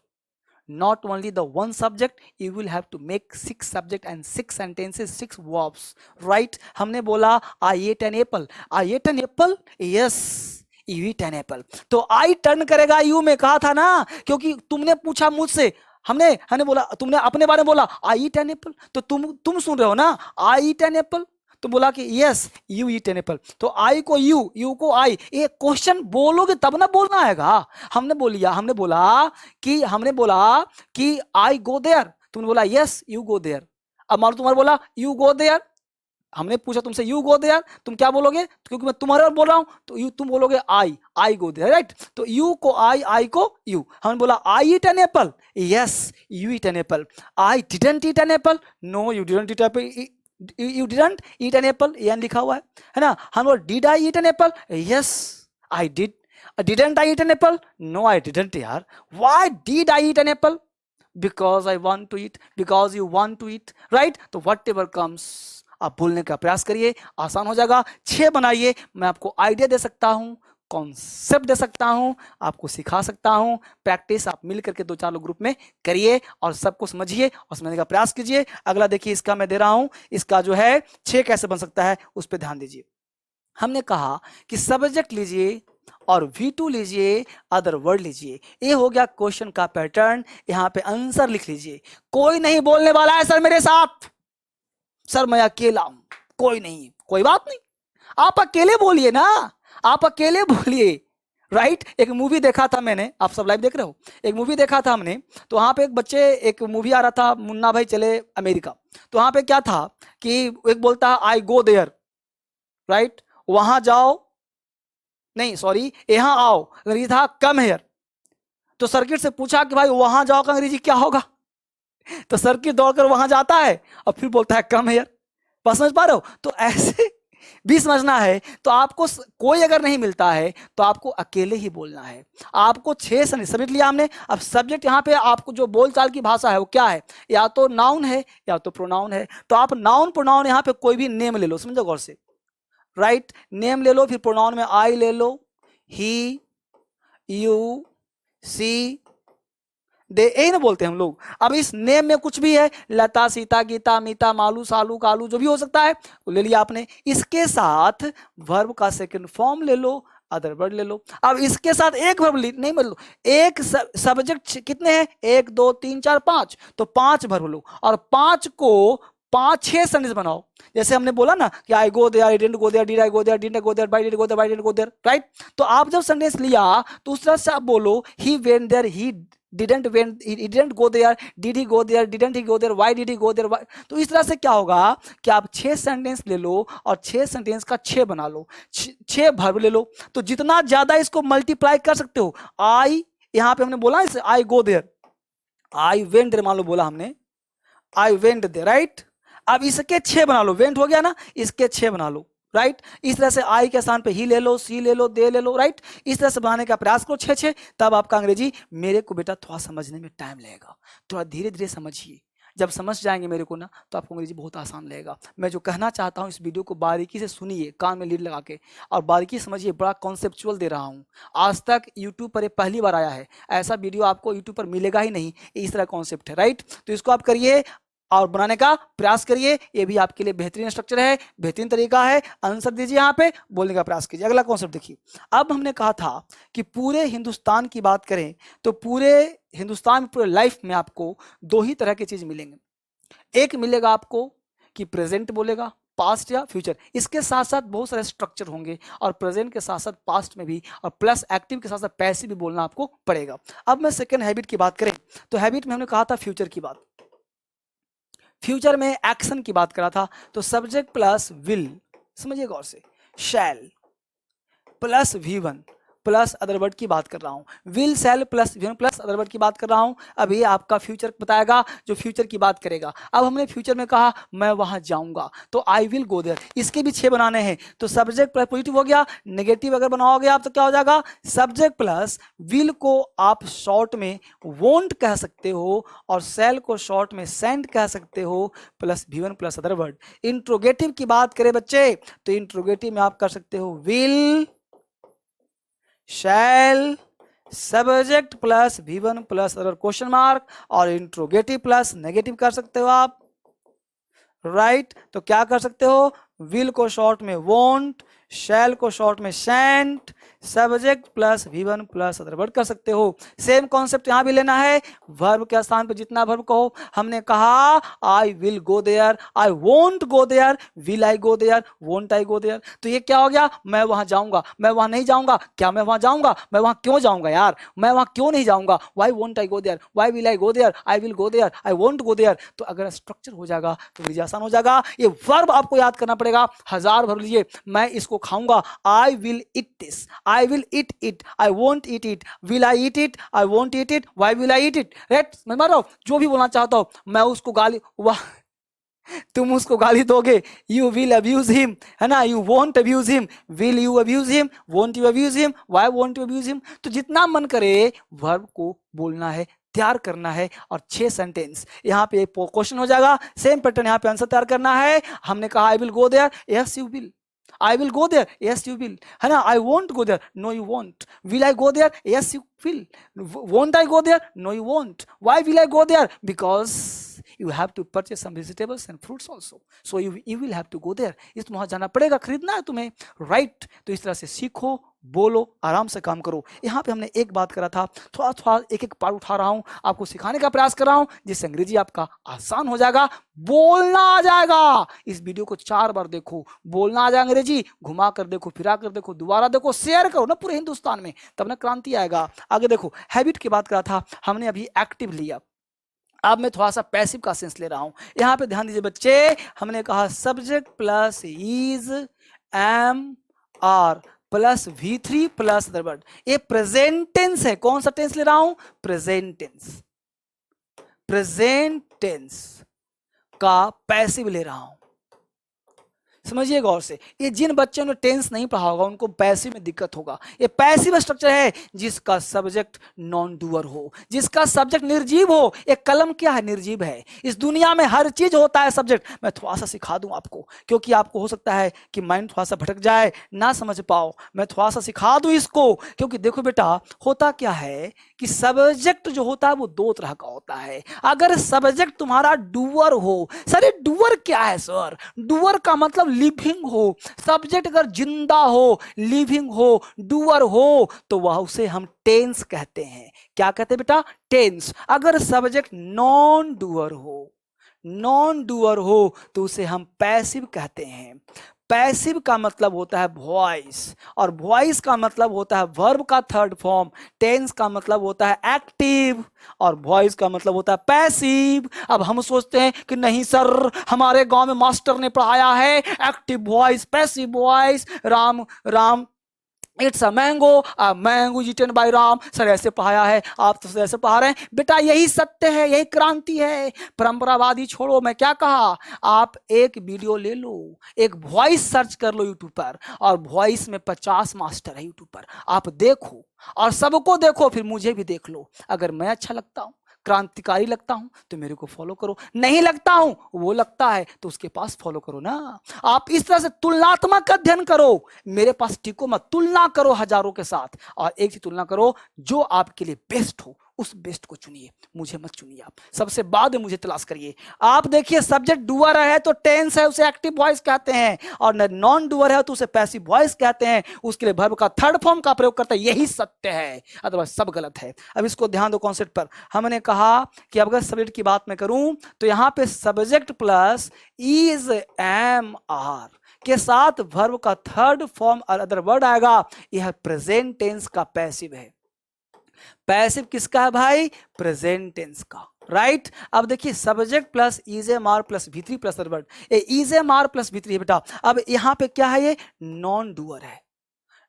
Not only the one subject, you will have to make 6 subject and 6 sentences, 6 verbs, right। हमने बोला I ate an apple, I ate an apple, yes you eat an apple। तो I turn करेगा you में, कहा था ना, क्योंकि तुमने पूछा मुझसे, हमने बोला, तुमने अपने बारे में बोला I eat an apple, तो तुम सुन रहे हो ना I eat an apple, तो बोला कि yes you eat an Apple, तो आई को यू को आई, ये क्वेश्चन बोलोगे तब ना बोलना आएगा। हमने बोला कि आई गो देयर, तुमने बोला यस यू गो देयर। अब मान लो तुम्हारा बोला यू गो देयर, हमने पूछा तुमसे यू गो देयर, तुम क्या बोलोगे, क्योंकि मैं तुम्हारे बोल रहा हूं तो तुम बोलोगे आई गो देयर, राइट। तो यू को आई को यू। हमने बोला I eat an apple, yes you eat an apple. I didn't eat an apple, no you didn't eat apple, you didn't eat an apple, ये लिखा हुआ है ना। हम बोल did I eat an apple, yes I did। didn't I eat an apple, no I didn't यार। why did I eat an apple, because I want to eat, because you want to eat, right। तो whatever comes आप बोलने का प्रयास करिए, आसान हो जाएगा। 6 बनाइए, मैं आपको आइडिया दे सकता हूं, कॉन्सेप्ट दे सकता हूं, आपको सिखा सकता हूं। प्रैक्टिस आप मिल करके 2-4 लोग ग्रुप में करिए और सबको समझिए और समझने का प्रयास कीजिए। अगला देखिए, इसका मैं दे रहा हूं, इसका जो है 6 कैसे बन सकता है उस पर ध्यान दीजिए। हमने कहा कि सब्जेक्ट लीजिए और V2 लीजिए, अदर वर्ड लीजिए, ये हो गया क्वेश्चन का पैटर्न। यहां पे आंसर लिख लीजिए। कोई नहीं बोलने वाला है सर मेरे साथ, सर मैं अकेला हूं, कोई नहीं, कोई बात नहीं, आप अकेले बोलिए ना, आप अकेले बोलिए, राइट। एक मूवी देखा था मैंने, आप सब लाइव देख रहे हो, एक मूवी देखा था हमने, तो वहां पे एक बच्चे, एक मूवी आ रहा था मुन्ना भाई चले अमेरिका, तो वहां पे क्या था कि एक बोलता है आई गो देयर, राइट, वहां जाओ, नहीं सॉरी यहां आओ, अंग्रेजी था कम हेयर। तो सर्किट से पूछा कि भाई वहां जाओ का अंग्रेजी क्या होगा, तो सर्किट दौड़कर वहां जाता है और फिर बोलता है कम हेयर। बात समझ पा रहे हो। तो ऐसे भी समझना है। तो आपको कोई अगर नहीं मिलता है तो आपको अकेले ही बोलना है। आपको 6 सब्जेक्ट लिया हमने। अब सब्जेक्ट यहाँ पे आपको जो बोलचाल की भाषा है वो क्या है, या तो नाउन है या तो प्रोनाउन है। तो आप नाउन प्रोनाउन यहाँ पे कोई भी नेम ले लो, समझो गौर से, राइट। नेम ले लो, फिर प्रोनाउन में आई ले लो, ही, यू, सी, दे, यही ना बोलते हैं हम लोग। अब इस नेम में कुछ भी है, लता, सीता, गीता, मीता, मालू, सालू, कालू, जो भी हो सकता है वो ले लिया आपने। इसके साथ वर्ब का सेकंड फॉर्म ले लो, अदर वर्ड ले लो। अब इसके साथ एक वर्ब नहीं, मतलब एक सब्जेक्ट कितने हैं, 1 2 3 4 5, तो 5 वर्ब लो और 5 को 5-6 सेंटेंस बनाओ। जैसे हमने बोला ना कि I go there, I didn't go there, did I go there, didn't go there, why did go there, why didn't go there, right. तो आप जब सेंटेंस लिया तो उस तरह से आप बोलो he went there, he didn't went, he didn't go there, did he go there, didn't he go there, why did he go there, why? तो इस तरह से क्या होगा कि आप 6 सेंटेंस ले लो और 6 सेंटेंस का 6 बना लो, 6 वर्ब ले लो। तो जितना ज्यादा इसको मल्टीप्लाई कर सकते हो, आई, यहां पे हमने बोला इसे I go there, I went there मान लो बोला हमने, आई वेंट देयर, राइट। अब इसके 6 बना लो, वेंट हो गया ना, इसके 6 बना लो, राइट। इस तरह से आई के स्थान पे ही ले लो, सी ले लो, दे ले लो, राइट। इस तरह से बनाने का प्रयास करो 6-6, तब आपका अंग्रेजी, मेरे को बेटा थोड़ा समझने में टाइम लगेगा, थोड़ा धीरे धीरे समझिए। जब समझ जाएंगे मेरे को ना तो आपको अंग्रेजी बहुत आसान लगेगा। मैं जो कहना चाहता हूँ इस वीडियो को बारीकी से सुनिए, कान में लीड लगा के, और बारीकी समझिए, बड़ा कॉन्सेप्चुअल दे रहा हूँ। आज तक यूट्यूब पर ये पहली बार आया है, ऐसा वीडियो आपको यूट्यूब पर मिलेगा ही नहीं, इस तरह कॉन्सेप्ट है, राइट। तो इसको आप करिए और बनाने का प्रयास करिए, ये भी आपके लिए बेहतरीन स्ट्रक्चर है, बेहतरीन तरीका है। आंसर दीजिए, यहाँ पे बोलने का प्रयास कीजिए। अगला कॉन्सेप्ट देखिए, अब हमने कहा था कि पूरे हिंदुस्तान की बात करें तो पूरे हिंदुस्तान में, पूरे लाइफ में आपको 2 ही तरह की चीज मिलेंगे। एक मिलेगा आपको कि प्रेजेंट बोलेगा, पास्ट या फ्यूचर, इसके साथ साथ बहुत सारे स्ट्रक्चर होंगे, और प्रेजेंट के साथ साथ पास्ट में भी, और प्लस एक्टिव के साथ साथ पैसिव भी बोलना आपको पड़ेगा। अब मैं सेकंड हैबिट की बात करें तो हैबिट में हमने कहा था फ्यूचर की बात, फ्यूचर में एक्शन की बात करा था, तो सब्जेक्ट प्लस विल, समझिए गौर से, शैल plus V1 plus other word की बात कर रहा हूं, will shell plus V1 plus other word की बात कर रहा हूं। अब ये आपका फ्यूचर बताएगा, जो फ्यूचर की बात करेगा। अब हमने फ्यूचर में कहा मैं वहां जाऊंगा, तो आई विल गो देयर, इसके भी 6 बनाने हैं। तो सब्जेक्ट प्लस पॉजिटिव हो गया, नेगेटिव अगर बनाओगे आप तो क्या हो जाएगा, सब्जेक्ट प्लस विल को आप शॉर्ट में वोंट कह सकते हो, और शैल को शॉर्ट में सेंट कह सकते हो, plus V1 plus other word. Interrogative की बात करें बच्चे तो इंट्रोगेटिव में आप कर सकते हो will shell subject plus V1 plus other question mark, और इंट्रोगेटिव प्लस नेगेटिव कर सकते हो आप, राइट। तो क्या कर सकते हो, विल को शॉर्ट में वोंट, शैल को शॉर्ट में shunt, subject plus V1 plus other word कर सकते हो। सेम कॉन्सेप्ट यहां भी लेना है, वर्ब के स्थान पे जितना वर्ब कहो। हमने कहा I will go there, I won't go there, will I go there, won't I go there. तो ये क्या हो गया, मैं वहां जाऊंगा, मैं वहां नहीं जाऊंगा, क्या मैं वहां जाऊंगा, मैं वहां क्यों जाऊंगा यार, मैं वहां क्यों नहीं जाऊंगा, why won't I go there, why will I go there, I will go there, I won't go there. तो अगर स्ट्रक्चर हो जाएगा तो अंग्रेजी आसान हो जाएगा। ये वर्ब आपको याद करना पड़ेगा, 1000 भर लीजिए। मैं इसको खाऊंगा, I will eat this, I will eat it, I won't eat it, will I eat it, I won't eat it, why will I eat it, right. मैं मार रहा हूं, जो भी बोलना चाहता हूं, मैं उसको गाली, वाह तुम उसको गाली दोगे, यू विल अब्यूज हिम, है ना, you won't abuse him, will you abuse him, won't you abuse him, why won't you abuse him. तो जितना मन करे वर्ब को बोलना है, तैयार करना है, और 6 सेंटेंस यहाँ पे क्वेश्चन हो जाएगा। सेम पैटर्न यहाँ पे आंसर तैयार करना है। हमने कहा I will go there, yes you will, I will go there, yes you will, है ना। I won't go there, no you won't. Will I go there? Yes you will. Won't I go there? No you won't. Why will I go there? Because you have to purchase some vegetables and fruits also. So you will have to go there. इस वहां जाना पड़ेगा, खरीदना है तुम्हें, right? तो इस तरह से सीखो, बोलो, आराम से काम करो। यहाँ पे हमने एक बात करा था, थोड़ा थोड़ा एक एक पार्ट उठा रहा हूँ, आपको सिखाने का प्रयास कर रहा हूँ, जिससे अंग्रेजी आपका आसान हो जाएगा, बोलना आ जाएगा। इस वीडियो को 4 बार देखो, बोलना आ जाएगा अंग्रेजी, घुमा कर देखो, फिरा कर देखो, दोबारा देखो, शेयर करो ना पूरे हिंदुस्तान में, तब ना क्रांति आएगा। आगे देखो, हैबिट की बात करा था हमने, अभी एक्टिव लिया, अब मैं थोड़ा सा पैसिव का सेंस ले रहा हूं। यहां पे ध्यान दीजिए बच्चे, हमने कहा subject plus is, am, are plus V3 plus other word. ये प्रेजेंट टेंस है, कौन सा टेंस ले रहा हूं, प्रेजेंट टेंस, प्रेजेंट टेंस का पैसिव ले रहा हूं। समझिए गौर से, ये जिन बच्चों ने टेंस नहीं पढ़ा होगा उनको पैसिव में दिक्कत होगा। ये पैसिव स्ट्रक्चर है जिसका सब्जेक्ट नॉन डूअर हो, जिसका सब्जेक्ट निर्जीव हो। एक कलम क्या है? निर्जीव है। इस दुनिया में हर चीज होता है सब्जेक्ट। मैं थोड़ा सा सिखा दूं आपको, क्योंकि आपको हो सकता है कि माइंड थोड़ा सा भटक जाए, ना समझ पाओ। मैं थोड़ा सा सिखा दूं इसको, क्योंकि देखो बेटा, होता क्या है कि सब्जेक्ट जो होता है वो दो तरह का होता है। अगर सब्जेक्ट तुम्हारा डूअर हो, सर ये डूअर क्या है सर? डूअर का मतलब लिविंग हो। सब्जेक्ट अगर जिंदा हो, लिविंग हो, डूअर हो, तो वह उसे हम टेंस कहते हैं। क्या कहते हैं बेटा? टेंस। अगर सब्जेक्ट नॉन डूअर हो, नॉन डूअर हो, तो उसे हम पैसिव कहते हैं। पैसिव का मतलब होता है वॉइस, और वॉइस का मतलब होता है वर्ब का थर्ड फॉर्म। टेंस का मतलब होता है एक्टिव, और वॉइस का मतलब होता है पैसिव। अब हम सोचते हैं कि नहीं सर, हमारे गांव में मास्टर ने पढ़ाया है active voice, passive voice. Ram Ram it's a mango eaten by Ram. Sir ऐसे पढ़ाया है, आप तो ऐसे पढ़ा रहे हैं। बेटा यही सत्य है, यही क्रांति है। परंपरावादी छोड़ो। मैं क्या कहा, आप एक वीडियो ले लो, एक वॉइस सर्च कर लो यूट्यूब पर, और वॉइस में 50 मास्टर है यूट्यूब पर। आप देखो और सबको देखो, फिर मुझे भी देख लो। अगर मैं अच्छा लगता हूं, क्रांतिकारी लगता हूं, तो मेरे को फॉलो करो। नहीं लगता हूं, वो लगता है, तो उसके पास फॉलो करो ना। आप इस तरह से तुलनात्मक अध्ययन करो। मेरे पास टिको मत, तुलना करो हजारों के साथ, और एक ही तुलना करो जो आपके लिए बेस्ट हो, उस बेस्ट को चुनिए। मुझे मत चुनिए, आप सबसे बाद में मुझे तलाश करिए। आप देखिए, सब्जेक्ट डूअर है तो टेंस है, उसे एक्टिव वॉइस कहते हैं, और नॉन डूअर है तो उसे पैसिव वॉइस कहते हैं। उसके लिए वर्ब का थर्ड फॉर्म का प्रयोग करते हैं। यही सत्य है, अदरवाइज सब गलत है। अब इसको ध्यान दो कॉन्सेप्ट पर। हमने कहा कि अगर सब्जेक्ट की बात मैं करूं तो यहां पे subject plus is am are के साथ वर्ब का थर्ड फॉर्म और अदर वर्ड आएगा। यह प्रेजेंट टेंस का पैसिव है। पैसिव किसका है भाई? प्रेजेंट टेंस का। राइट अब देखिए, subject plus is am are plus V3 plus word. Is am are plus V3 है बेटा। अब यहां पे क्या है? ये नॉन डूअर है,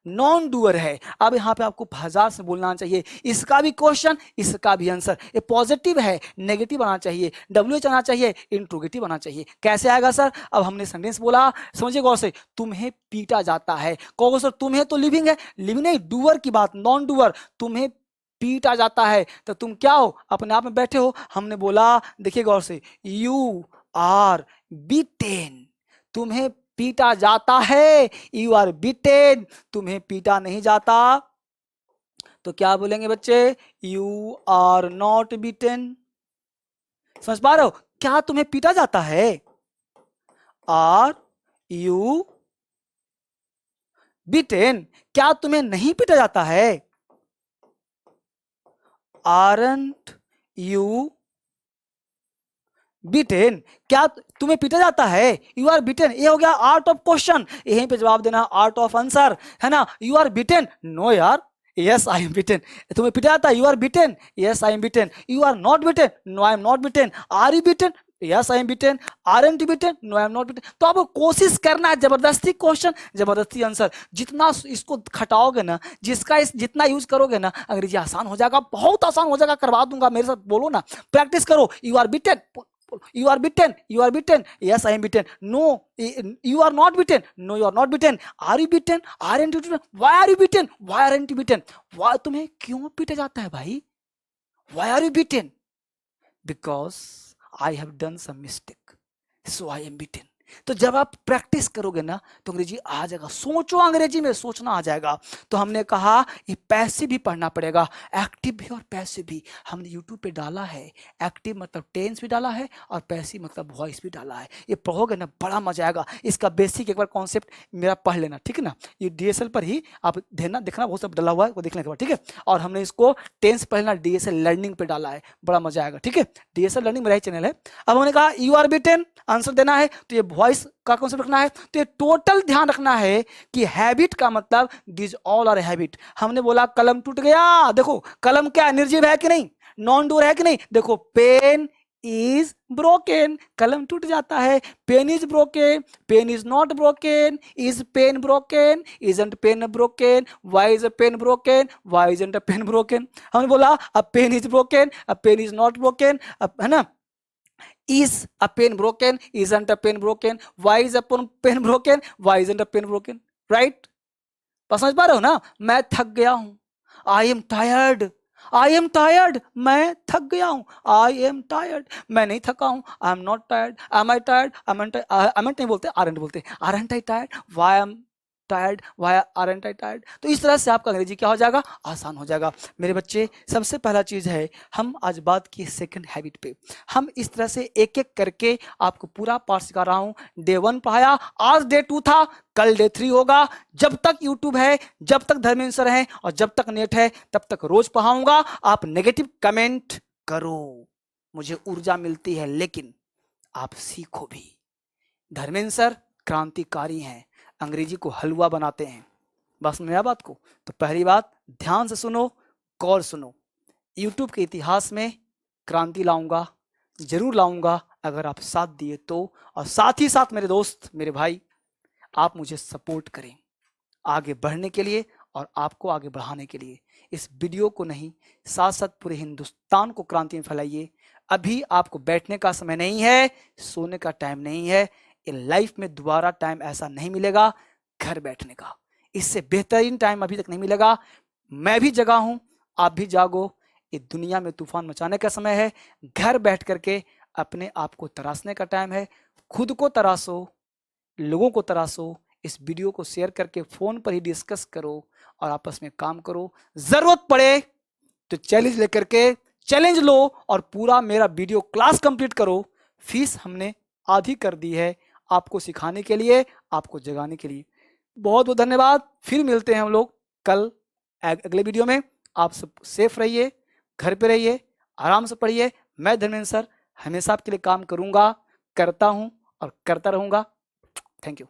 नॉन डूअर है। अब यहां पे आपको हजार से बोलना चाहिए। इसका भी क्वेश्चन, इसका भी आंसर। ये पॉजिटिव है, नेगेटिव आना चाहिए, WH आना चाहिए, इंट्रोगेटिव आना चाहिए। कैसे आएगा सर? अब हमने सेंटेंस बोला, समझिए गौर से। तुम्हें पीटा जाता है, कहोगे सर तुम्हें तो लिविंग है। लिविंग नहीं, डूअर की बात, नॉन डूअर। तुम्हें पीटा जाता है, तो तुम क्या हो? अपने आप में बैठे हो। हमने बोला, देखिए गौर से, यू आर बीटेन। तुम्हें पीटा जाता है, यू आर बीटेन। तुम्हें पीटा नहीं जाता, तो क्या बोलेंगे बच्चे? You are not beaten. समझ पा रहे हो? क्या तुम्हें पीटा जाता है? Are you beaten. क्या तुम्हें नहीं पीटा जाता है? Aren't you beaten. क्या तुम्हें पीटा जाता है? You are beaten. ये हो गया आर्ट ऑफ क्वेश्चन, यहीं पे जवाब देना आर्ट ऑफ आंसर, है ना। यू आर बीटेन, नो यार, यस आई एम बीटेन। तुम्हें पीटा जाता है? You are beaten, yes I am beaten. You are not beaten, no I am not beaten. Are you beaten? Yes I am beaten. Are am T beaten? No I am not beaten. तो आपको कोशिश करना है, जबरदस्ती question, जबरदस्ती answer. जितना इसको खटाओगे ना, जितना यूज करोगे ना, अंग्रेजी आसान हो जाएगा, बहुत आसान हो जाएगा। करवा दूंगा, मेरे साथ बोलो ना, प्रैक्टिस करो। You are beaten, you are beaten, you are beaten, yes I am beaten, no you are not beaten, no you are not beaten, are you beaten, aren't you beaten, why are you beaten, why aren't you beaten, why तुम्हें क्यों पीटा जाता है भाई? Why are you beaten? Because I have done some mistake, so I am beaten. तो जब आप practice करोगे ना, तो अंग्रेजी आ जाएगा। सोचो, अंग्रेजी में सोचना आ जाएगा। तो हमने कहा ये पैसिव भी पढ़ना पड़ेगा, एक्टिव भी और पैसिव भी। हमने यूट्यूब पे डाला है, एक्टिव मतलब टेंस भी डाला है, और पैसिव मतलब वॉइस भी डाला है। ये पढ़ोगे ना, बड़ा मजा आएगा। इसका बेसिक एक बार कॉन्सेप्ट मेरा पढ़ लेना, ठीक है ना। ये DSL पर ही आप देखना बहुत सब डाला हुआ है, वो देखने के बाद, ठीक है। और हमने इसको टेंस पढ़ना DSL लर्निंग पे डाला है, बड़ा मजा आएगा, ठीक है। DSL लर्निंग मेरा ही चैनल है। अब हमने कहा यू आर बीटेन, आंसर देना है, तो ये वॉइस का कॉन्सेप्ट रखना है। तो ये टोटल ध्यान रखना है कि हैबिट का मतलब दिस ऑल आर हैबिट। हमने बोला कलम टूट गया, देखो कलम क्या निर्जीव है कि नहीं, नॉन डूअर है कि नहीं। देखो पेन इज ब्रोकन, कलम टूट जाता है। Pen is broken, pen is not broken, is pen broken, isn't pen broken, why is a pen broken, why isn't a pen broken. हमने बोला अब पेन इज ब्रोकन, अब पेन इज नॉट ब्रोकन, अब है ना, Is a pen broken? Isn't a pen broken? Why is a pen broken? Why isn't a pen broken? Right? बस समझ पा रहे हो ना? मैं थक गया हूं. I am tired. I am tired. मैं थक गया हूं. I am tired. मैं नहीं थका हूं. I am not tired. Am I tired? Am I नहीं बोलते, aren't बोलते. Aren't I tired? Why am tired, why aren't I tired. तो इस तरह से आपका अंग्रेजी क्या हो जाएगा, आसान हो जाएगा. मेरे बच्चे, सबसे पहला चीज है, हम आज बात की सेकंड हैबिट पे. हम इस तरह से एक एक करके आपको पूरा पार्ट सिखा रहा हूं. डे 1 पढ़ाया, आज डे 2 था, कल डे 3 होगा. जब तक यूट्यूब है, जब तक धर्मेंद्र सर है और जब तक नेट है, तब तक रोज पढ़ाऊंगा. आप नेगेटिव कमेंट करो, मुझे ऊर्जा मिलती है, लेकिन आप सीखो भी. धर्मेंद्र सर क्रांतिकारी हैं, अंग्रेजी को हलवा बनाते हैं. बस मेरा बात को, तो पहली बात ध्यान से सुनो, गौर सुनो. यूट्यूब के इतिहास में क्रांति लाऊंगा, जरूर लाऊंगा, अगर आप साथ दिए तो. और साथ ही साथ मेरे दोस्त, मेरे भाई, आप मुझे सपोर्ट करें आगे बढ़ने के लिए और आपको आगे बढ़ाने के लिए. इस वीडियो को नहीं, साथ साथ पूरे हिंदुस्तान को क्रांति में फैलाइए. अभी आपको बैठने का समय नहीं है, सोने का टाइम नहीं है. लाइफ में दोबारा टाइम ऐसा नहीं मिलेगा घर बैठने का. इससे बेहतरीन टाइम अभी तक नहीं मिलेगा. मैं भी जगा हूं, आप भी जागो. ये दुनिया में तूफान मचाने का समय है. घर बैठ करके अपने आप को तराशने का टाइम है. खुद को तराशो, लोगों को तराशो. इस वीडियो को शेयर करके फोन पर ही डिस्कस करो और आपस में काम करो. जरूरत पड़े तो चैलेंज लेकर के चैलेंज लो और पूरा मेरा वीडियो क्लास कंप्लीट करो. फीस हमने आधी कर दी है आपको सिखाने के लिए, आपको जगाने के लिए. बहुत बहुत धन्यवाद. फिर मिलते हैं हम लोग कल अगले वीडियो में. आप सब सेफ रहिए, घर पे रहिए, आराम से पढ़िए. मैं धर्मेंद्र सर हमेशा आपके लिए काम करूंगा, करता हूं और करता रहूंगा. Thank you.